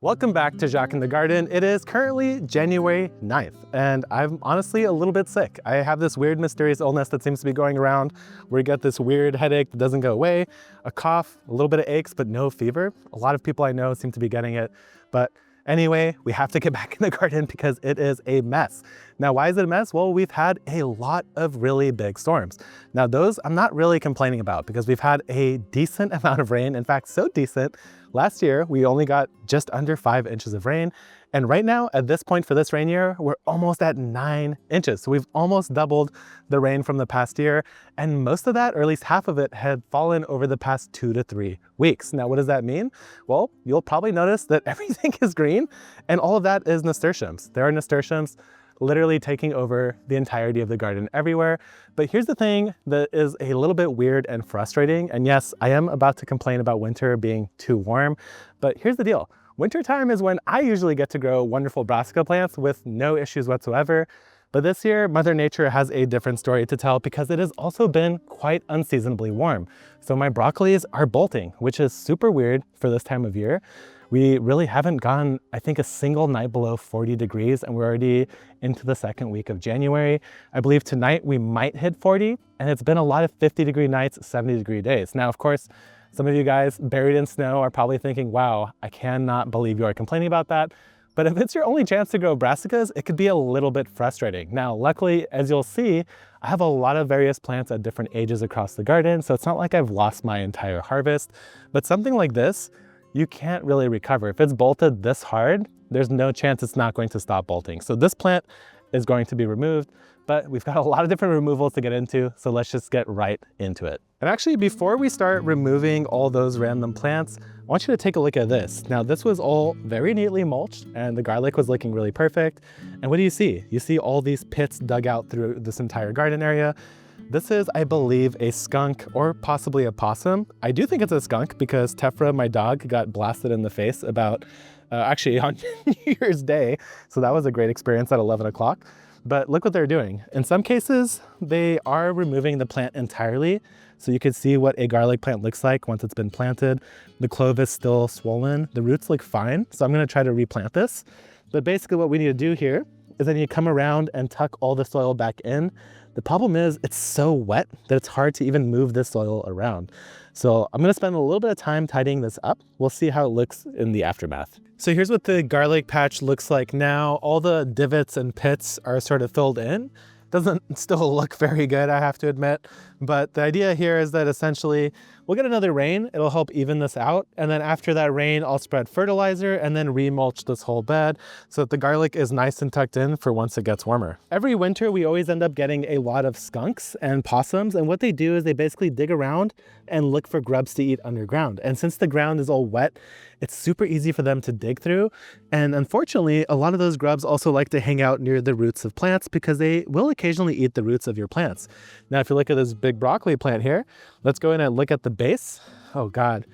Welcome back to Jacques in the Garden. It is currently January 9th, and I'm honestly a little bit sick. I have this weird mysterious illness that seems to be going around where you get this weird headache that doesn't go away, a cough, a little bit of aches, but no fever. A lot of people I know seem to be getting it, but anyway, we have to get back in the garden because it is a mess. Now, why is it a mess? Well, we've had a lot of really big storms. Now, those I'm not really complaining about because we've had a decent amount of rain. In fact, so decent, last year we only got just under 5 inches of rain. And right now, at this point for this rain year, we're almost at 9 inches. So we've almost doubled the rain from the past year. And most of that, or at least half of it, had fallen over the past 2 to 3 weeks. Now, what does that mean? Well, you'll probably notice that everything is green, and all of that is nasturtiums. There are nasturtiums literally taking over the entirety of the garden everywhere. But here's the thing that is a little bit weird and frustrating. And yes, I am about to complain about winter being too warm, but here's the deal. Wintertime is when I usually get to grow wonderful brassica plants with no issues whatsoever. But this year, Mother Nature has a different story to tell because it has also been quite unseasonably warm. So my broccolis are bolting, which is super weird for this time of year. We really haven't gone, I think, a single night below 40 degrees, and we're already into the second week of January. I believe tonight we might hit 40, and it's been a lot of 50-degree nights, 70-degree days. Now, of course, some of you guys buried in snow are probably thinking, wow, I cannot believe you are complaining about that. But if it's your only chance to grow brassicas, it could be a little bit frustrating. Now, luckily, as you'll see, I have a lot of various plants at different ages across the garden, so it's not like I've lost my entire harvest. But something like this, you can't really recover. If it's bolted this hard, there's no chance it's not going to stop bolting. So this plant is going to be removed, but we've got a lot of different removals to get into, so let's just get right into it. And actually, before we start removing all those random plants, I want you to take a look at this. Now, this was all very neatly mulched, and the garlic was looking really perfect. And what do you see? You see all these pits dug out through this entire garden area. This is, I believe, a skunk or possibly a possum. I do think it's a skunk because Tefra, my dog, got blasted in the face about, actually on New Year's Day. So that was a great experience at 11 o'clock. But look what they're doing. In some cases, they are removing the plant entirely. So you can see what a garlic plant looks like once it's been planted. The clove is still swollen. The roots look fine. So I'm gonna try to replant this. But basically what we need to do here is then you come around and tuck all the soil back in. The problem is it's so wet that it's hard to even move this soil around. So I'm gonna spend a little bit of time tidying this up. We'll see how it looks in the aftermath. So here's what the garlic patch looks like now. All the divots and pits are sort of filled in. Doesn't still look very good, I have to admit. But the idea here is that essentially we'll get another rain, it'll help even this out. And then after that rain, I'll spread fertilizer and then remulch this whole bed so that the garlic is nice and tucked in for once it gets warmer. Every winter, we always end up getting a lot of skunks and possums. And what they do is they basically dig around and look for grubs to eat underground. And since the ground is all wet, it's super easy for them to dig through. And unfortunately, a lot of those grubs also like to hang out near the roots of plants because they will occasionally eat the roots of your plants. Now, if you look at this big broccoli plant here, let's go in and look at the base. Oh God,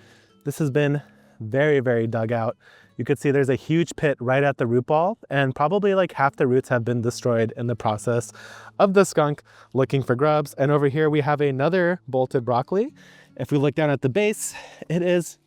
this has been very, very dug out. You could see there's a huge pit right at the root ball, and probably like half the roots have been destroyed in the process of the skunk looking for grubs. And over here we have another bolted broccoli. If we look down at the base, it is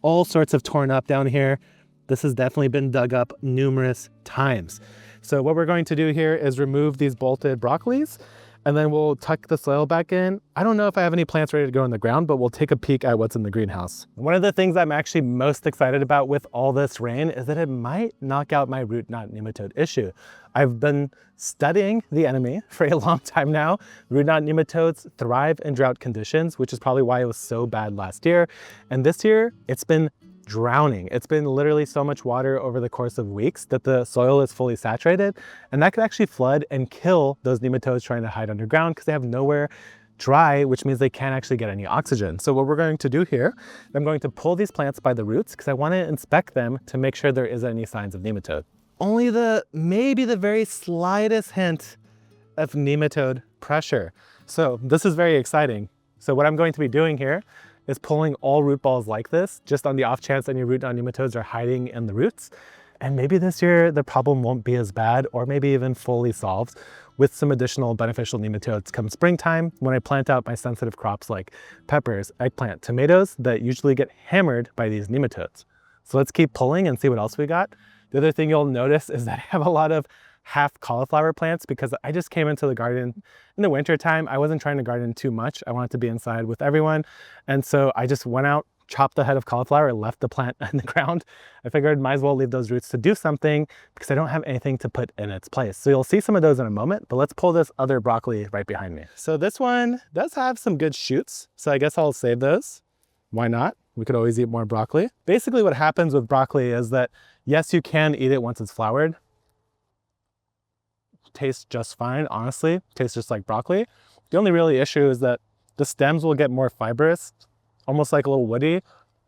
all sorts of torn up down here. This has definitely been dug up numerous times. So what we're going to do here is remove these bolted broccolis, and then we'll tuck the soil back in. I don't know if I have any plants ready to go in the ground, but we'll take a peek at what's in the greenhouse. One of the things I'm actually most excited about with all this rain is that it might knock out my root knot nematode issue. I've been studying the enemy for a long time now. Root knot nematodes thrive in drought conditions, which is probably why it was so bad last year. And this year, it's been drowning. It's been literally so much water over the course of weeks that the soil is fully saturated, and that could actually flood and kill those nematodes trying to hide underground because they have nowhere dry, which means they can't actually get any oxygen. So what we're going to do here, I'm going to pull these plants by the roots because I want to inspect them to make sure there isn't any signs of nematode. Only maybe the very slightest hint of nematode pressure. So this is very exciting. So what I'm going to be doing here is pulling all root balls like this, just on the off chance any root knot nematodes are hiding in the roots. And maybe this year the problem won't be as bad, or maybe even fully solved with some additional beneficial nematodes come springtime when I plant out my sensitive crops like peppers, eggplant, tomatoes that usually get hammered by these nematodes. So let's keep pulling and see what else we got. The other thing you'll notice is that I have a lot of half cauliflower plants because I just came into the garden in the winter time. I wasn't trying to garden too much. I wanted to be inside with everyone. And so I just went out, chopped the head of cauliflower, left the plant in the ground. I figured might as well leave those roots to do something because I don't have anything to put in its place. So you'll see some of those in a moment, but let's pull this other broccoli right behind me. So this one does have some good shoots. So I guess I'll save those. Why not? We could always eat more broccoli. Basically what happens with broccoli is that, yes, you can eat it once it's floured. Tastes just fine, honestly. Tastes just like broccoli. The only really issue is that the stems will get more fibrous, almost like a little woody.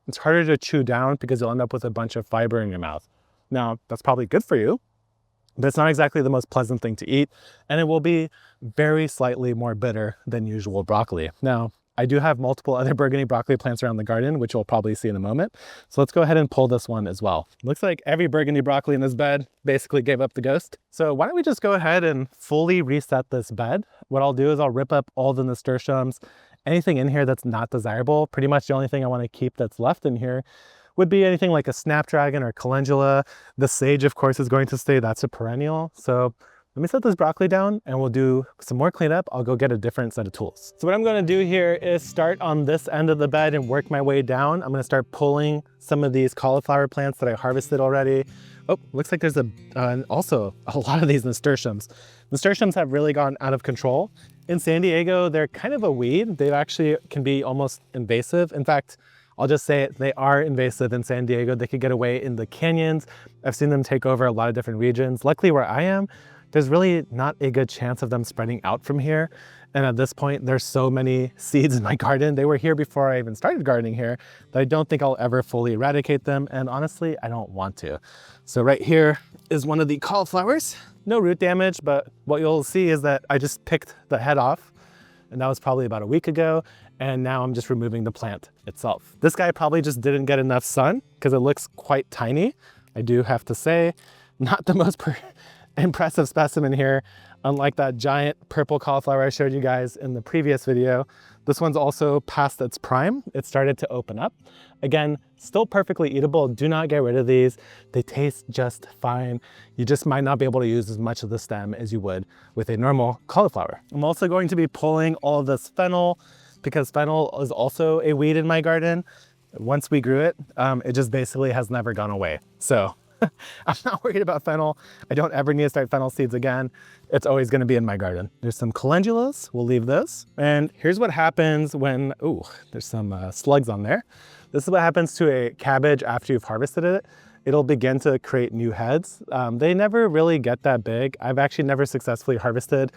It's harder to chew down because you'll end up with a bunch of fiber in your mouth. Now, that's probably good for you, but it's not exactly the most pleasant thing to eat, and it will be very slightly more bitter than usual broccoli. Now, I do have multiple other burgundy broccoli plants around the garden, which you'll probably see in a moment. So let's go ahead and pull this one as well. Looks like every burgundy broccoli in this bed basically gave up the ghost. So why don't we just go ahead and fully reset this bed? What I'll do is I'll rip up all the nasturtiums, anything in here that's not desirable. Pretty much the only thing I want to keep that's left in here would be anything like a snapdragon or calendula. The sage, of course, is going to stay. That's a perennial. So let me set this broccoli down and we'll do some more cleanup. I'll go get a different set of tools. So what I'm gonna do here is start on this end of the bed and work my way down. I'm gonna start pulling some of these cauliflower plants that I harvested already. Oh, looks like there's also a lot of these nasturtiums. Nasturtiums have really gone out of control. In San Diego, they're kind of a weed. They actually can be almost invasive. In fact, I'll just say it, they are invasive in San Diego. They could get away in the canyons. I've seen them take over a lot of different regions. Luckily where I am, there's really not a good chance of them spreading out from here. And at this point, there's so many seeds in my garden. They were here before I even started gardening here that I don't think I'll ever fully eradicate them. And honestly, I don't want to. So right here is one of the cauliflowers. No root damage, but what you'll see is that I just picked the head off, and that was probably about a week ago. And now I'm just removing the plant itself. This guy probably just didn't get enough sun because it looks quite tiny. I do have to say, not the most impressive specimen here. Unlike that giant purple cauliflower I showed you guys in the previous video, this one's also past its prime. It started to open up. Again, still perfectly eatable. Do not get rid of these. They taste just fine. You just might not be able to use as much of the stem as you would with a normal cauliflower. I'm also going to be pulling all of this fennel because fennel is also a weed in my garden. Once we grew it, it just basically has never gone away. So I'm not worried about fennel. I don't ever need to start fennel seeds again. It's always going to be in my garden. There's some calendulas. We'll leave those. And here's what happens when, ooh, there's some slugs on there. This is what happens to a cabbage after you've harvested it. It'll begin to create new heads. They never really get that big. I've actually never successfully harvested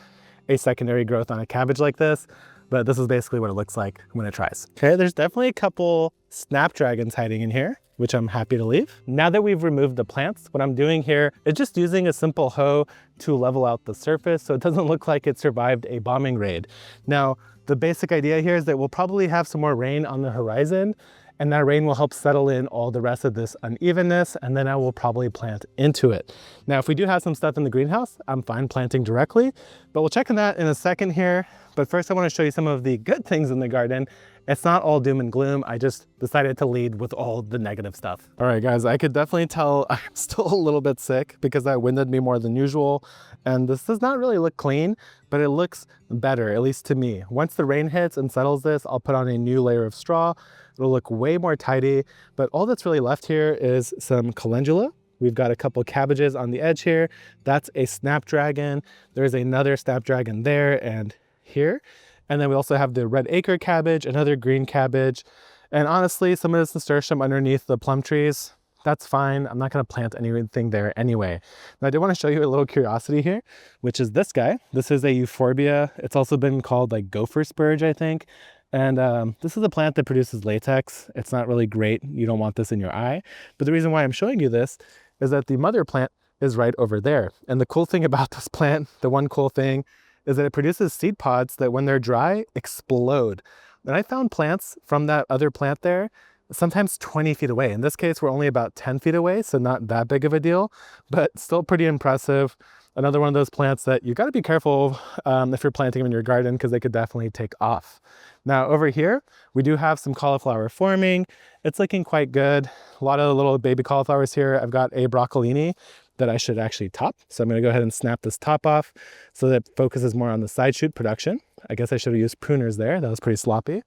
a secondary growth on a cabbage like this, but this is basically what it looks like when it tries. Okay, there's definitely a couple snapdragons hiding in here, which I'm happy to leave. Now that we've removed the plants, what I'm doing here is just using a simple hoe to level out the surface so it doesn't look like it survived a bombing raid. Now, the basic idea here is that we'll probably have some more rain on the horizon, and that rain will help settle in all the rest of this unevenness, and then I will probably plant into it. Now, if we do have some stuff in the greenhouse, I'm fine planting directly, but we'll check on that in a second here. But first I want to show you some of the good things in the garden. It's not all doom and gloom. I just decided to lead with all the negative stuff. All right, guys, I could definitely tell I'm still a little bit sick because that winded me more than usual. And this does not really look clean, but it looks better, at least to me. Once the rain hits and settles this, I'll put on a new layer of straw. It'll look way more tidy, but all that's really left here is some calendula. We've got a couple cabbages on the edge here. That's a snapdragon. There's another snapdragon there and here. And then we also have the red acre cabbage, another green cabbage. And honestly, some of this nasturtium underneath the plum trees, that's fine. I'm not gonna plant anything there anyway. Now I do wanna show you a little curiosity here, which is this guy. This is a euphorbia. It's also been called like gopher spurge, I think. And this is a plant that produces latex. It's not really great. You don't want this in your eye. But the reason why I'm showing you this is that the mother plant is right over there. And the cool thing about this plant, the one cool thing, is that it produces seed pods that when they're dry, explode. And I found plants from that other plant there, sometimes 20 feet away. In this case, we're only about 10 feet away, so not that big of a deal, but still pretty impressive. Another one of those plants that you got to be careful if you're planting them in your garden, because they could definitely take off. Now over here, we do have some cauliflower forming. It's looking quite good. A lot of little baby cauliflowers here. I've got a broccolini that I should actually top. So I'm going to go ahead and snap this top off so that it focuses more on the side shoot production. I guess I should have used pruners there. That was pretty sloppy.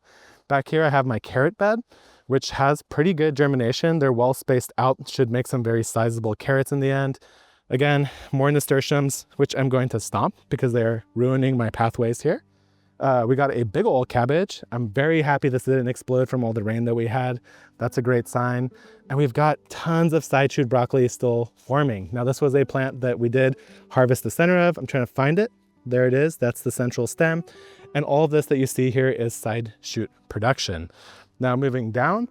Back here, I have my carrot bed, which has pretty good germination. They're well spaced out, should make some very sizable carrots in the end. Again, more nasturtiums, which I'm going to stomp because they're ruining my pathways here. We got a big old cabbage. I'm very happy this didn't explode from all the rain that we had. That's a great sign. And we've got tons of side shoot broccoli still forming. Now this was a plant that we did harvest the center of. I'm trying to find it. There it is. That's the central stem. And all of this that you see here is side shoot production. Now moving down,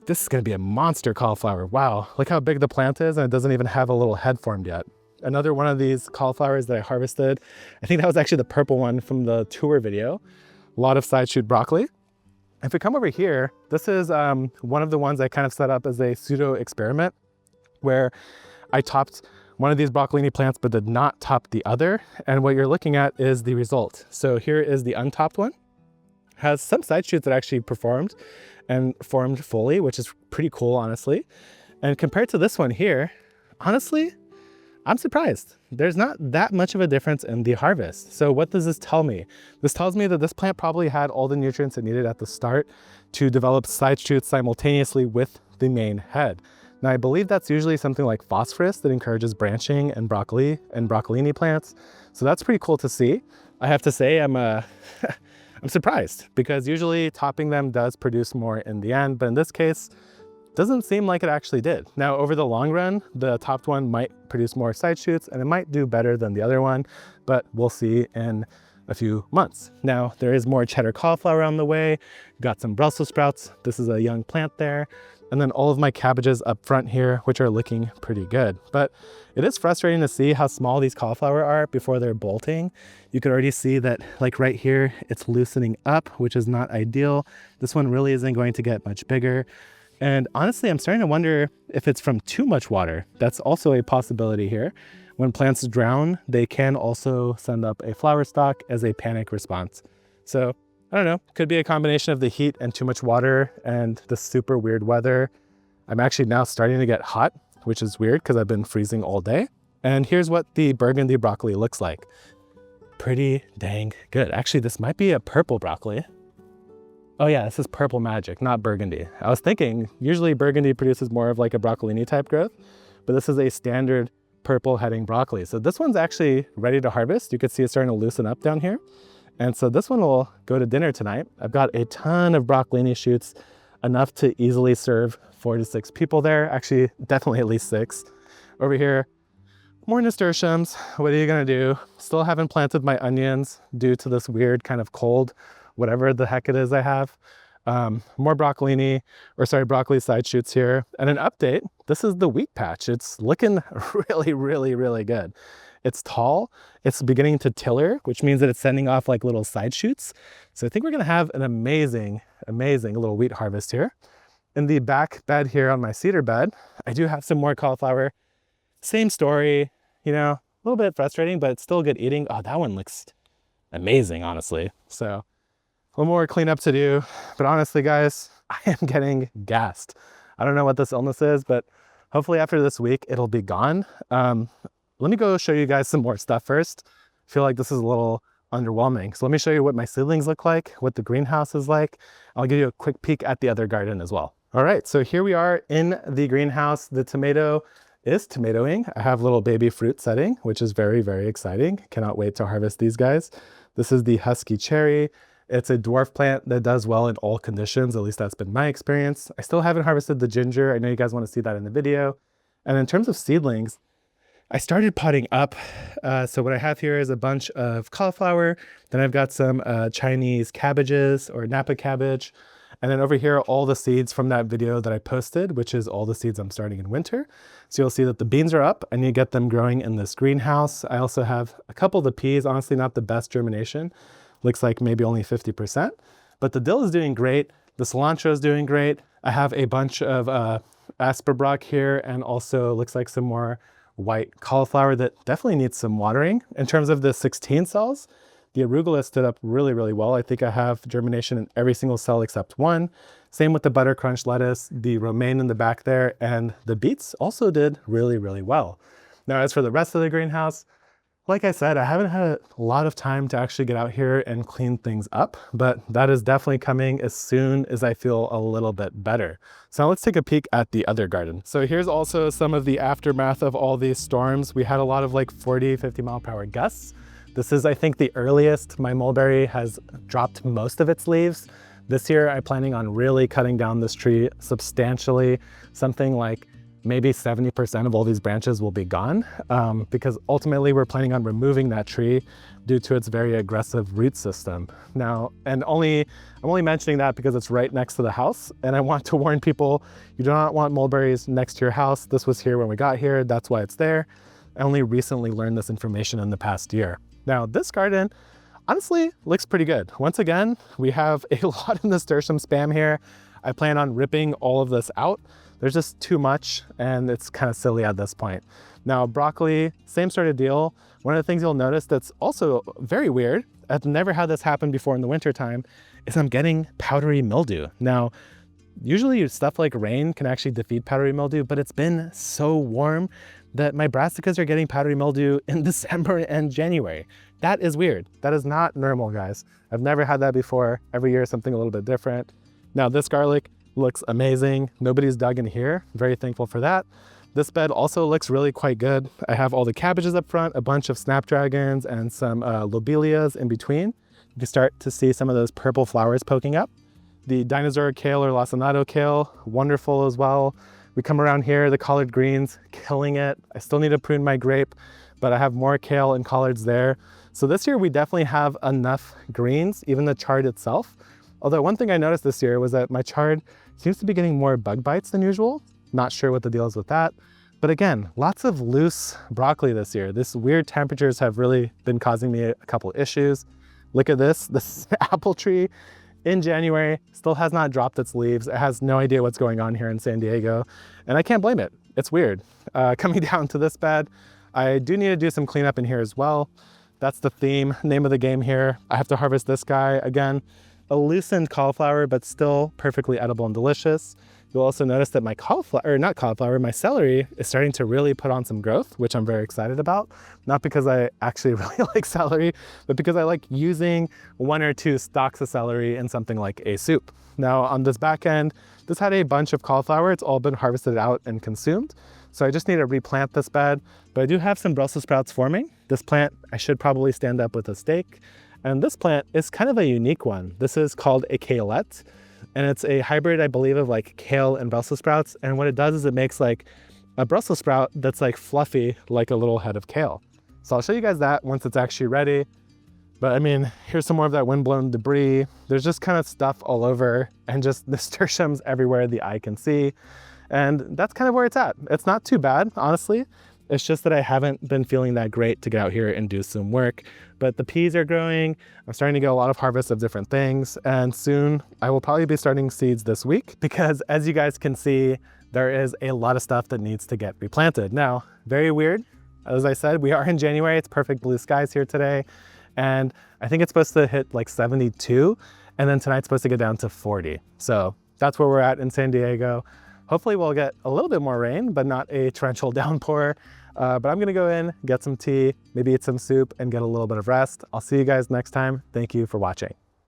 this is going to be a monster cauliflower. Wow, look how big the plant is, and it doesn't even have a little head formed yet. Another one of these cauliflowers that I harvested, I think that was actually the purple one from the tour video. A lot of side shoot broccoli. If we come over here, this is one of the ones I kind of set up as a pseudo experiment where I topped one of these broccolini plants but did not top the other. And what you're looking at is the result. So here is the untopped one. Has some side shoots that actually performed and formed fully, which is pretty cool, honestly. And compared to this one here, honestly, I'm surprised. There's not that much of a difference in the harvest. So what does this tell me? This tells me that this plant probably had all the nutrients it needed at the start to develop side shoots simultaneously with the main head. Now, I believe that's usually something like phosphorus that encourages branching in broccoli and broccolini plants. So that's pretty cool to see. I have to say I'm surprised because usually topping them does produce more in the end, but in this case, doesn't seem like it actually did. Now, over the long run, the topped one might produce more side shoots and it might do better than the other one, but we'll see in a few months. Now, there is more cheddar cauliflower on the way. Got some Brussels sprouts. This is a young plant there. And then all of my cabbages up front here, which are looking pretty good. But it is frustrating to see how small these cauliflower are before they're bolting. You could already see that, like right here, it's loosening up, which is not ideal. This one really isn't going to get much bigger. And honestly, I'm starting to wonder if it's from too much water. That's also a possibility here. When plants drown, they can also send up a flower stalk as a panic response. So I don't know, could be a combination of the heat and too much water and the super weird weather. I'm actually now starting to get hot, which is weird because I've been freezing all day. And here's what the burgundy broccoli looks like. Pretty dang good. Actually, this might be a purple broccoli. Oh yeah, this is purple magic, not burgundy. I was thinking, usually burgundy produces more of like a broccolini type growth, but this is a standard purple heading broccoli. So this one's actually ready to harvest. You can see it's starting to loosen up down here. And so this one will go to dinner tonight. I've got a ton of broccolini shoots, enough to easily serve 4 to 6 people there. Actually, definitely at least 6. Over here, more nasturtiums. What are you gonna do? Still haven't planted my onions due to this weird kind of cold, whatever the heck it is I have. More broccoli side shoots here. And an update, this is the wheat patch. It's looking really, really, really good. It's tall, it's beginning to tiller, which means that it's sending off like little side shoots. So I think we're gonna have an amazing, amazing little wheat harvest here. In the back bed here on my cedar bed, I do have some more cauliflower. Same story, you know, a little bit frustrating, but it's still good eating. Oh, that one looks amazing, honestly. So a little more cleanup to do, but honestly, guys, I am getting gassed. I don't know what this illness is, but hopefully after this week, it'll be gone. Let me go show you guys some more stuff first. I feel like this is a little underwhelming. So let me show you what my seedlings look like, what the greenhouse is like. I'll give you a quick peek at the other garden as well. All right, so here we are in the greenhouse. The tomato is tomatoing. I have little baby fruit setting, which is very, very exciting. Cannot wait to harvest these guys. This is the husky cherry. It's a dwarf plant that does well in all conditions. At least that's been my experience. I still haven't harvested the ginger. I know you guys want to see that in the video. And in terms of seedlings, I started potting up. So what I have here is a bunch of cauliflower. Then I've got some Chinese cabbages or Napa cabbage. And then over here, all the seeds from that video that I posted, which is all the seeds I'm starting in winter. So you'll see that the beans are up and you get them growing in this greenhouse. I also have a couple of the peas, honestly, not the best germination. Looks like maybe only 50%, but the dill is doing great. The cilantro is doing great. I have a bunch of asperbrock here and also looks like some more white cauliflower that definitely needs some watering. In terms of the 16 cells, the arugula stood up really, really well. I think I have germination in every single cell except one. Same with the butter crunch lettuce, the romaine in the back there, and the beets also did really, really well. Now, as for the rest of the greenhouse, like I said, I haven't had a lot of time to actually get out here and clean things up, but that is definitely coming as soon as I feel a little bit better. So now let's take a peek at the other garden. So here's also some of the aftermath of all these storms. We had a lot of like 40, 50 mile per hour gusts. This is, I think, the earliest my mulberry has dropped most of its leaves. This year, I'm planning on really cutting down this tree substantially, something like maybe 70% of all these branches will be gone because ultimately we're planning on removing that tree due to its very aggressive root system. Now, I'm only mentioning that because it's right next to the house, and I want to warn people, you do not want mulberries next to your house. This was here when we got here, that's why it's there. I only recently learned this information in the past year. Now, this garden honestly looks pretty good. Once again, we have a lot of nasturtium spam here. I plan on ripping all of this out. There's just too much and it's kind of silly at this point. Now, broccoli, same sort of deal. One of the things you'll notice that's also very weird, I've never had this happen before in the winter time, is I'm getting powdery mildew. Now, usually stuff like rain can actually defeat powdery mildew, but it's been so warm that my brassicas are getting powdery mildew in December and January. That is weird. That is not normal, guys. I've never had that before. Every year, something a little bit different. Now, this garlic looks amazing. Nobody's dug in here. Very thankful for that. This bed also looks really quite good. I have all the cabbages up front, a bunch of snapdragons, and some lobelias in between. You can start to see some of those purple flowers poking up. The dinosaur kale or lacinato kale, wonderful as well. We come around here, the collard greens, killing it. I still need to prune my grape, but I have more kale and collards there. So this year we definitely have enough greens, even the chard itself. Although one thing I noticed this year was that my chard seems to be getting more bug bites than usual. Not sure what the deal is with that. But again, lots of loose broccoli this year. This weird temperatures have really been causing me a couple issues. Look at this apple tree in January still has not dropped its leaves. It has no idea what's going on here in San Diego, and I can't blame it. It's weird. Coming down to this bed, I do need to do some cleanup in here as well. That's the theme, name of the game here. I have to harvest this guy. Again, a loosened cauliflower, but still perfectly edible and delicious. You'll also notice that my my celery is starting to really put on some growth, which I'm very excited about. Not because I actually really like celery, but because I like using 1 or 2 stalks of celery in something like a soup. Now on this back end, this had a bunch of cauliflower. It's all been harvested out and consumed. So I just need to replant this bed, but I do have some Brussels sprouts forming. This plant, I should probably stand up with a stake. And this plant is kind of a unique one. This is called a kaleette. And it's a hybrid, I believe, of like kale and Brussels sprouts. And what it does is it makes like a Brussels sprout that's like fluffy, like a little head of kale. So I'll show you guys that once it's actually ready. But I mean, here's some more of that windblown debris. There's just kind of stuff all over and just nasturtiums everywhere the eye can see. And that's kind of where it's at. It's not too bad, honestly. It's just that I haven't been feeling that great to get out here and do some work. But the peas are growing. I'm starting to get a lot of harvests of different things. And soon I will probably be starting seeds this week because as you guys can see, there is a lot of stuff that needs to get replanted. Now, very weird. As I said, we are in January. It's perfect blue skies here today. And I think it's supposed to hit like 72. And then tonight's supposed to get down to 40. So that's where we're at in San Diego. Hopefully we'll get a little bit more rain, but not a torrential downpour. But I'm gonna go in, get some tea, maybe eat some soup and get a little bit of rest. I'll see you guys next time. Thank you for watching.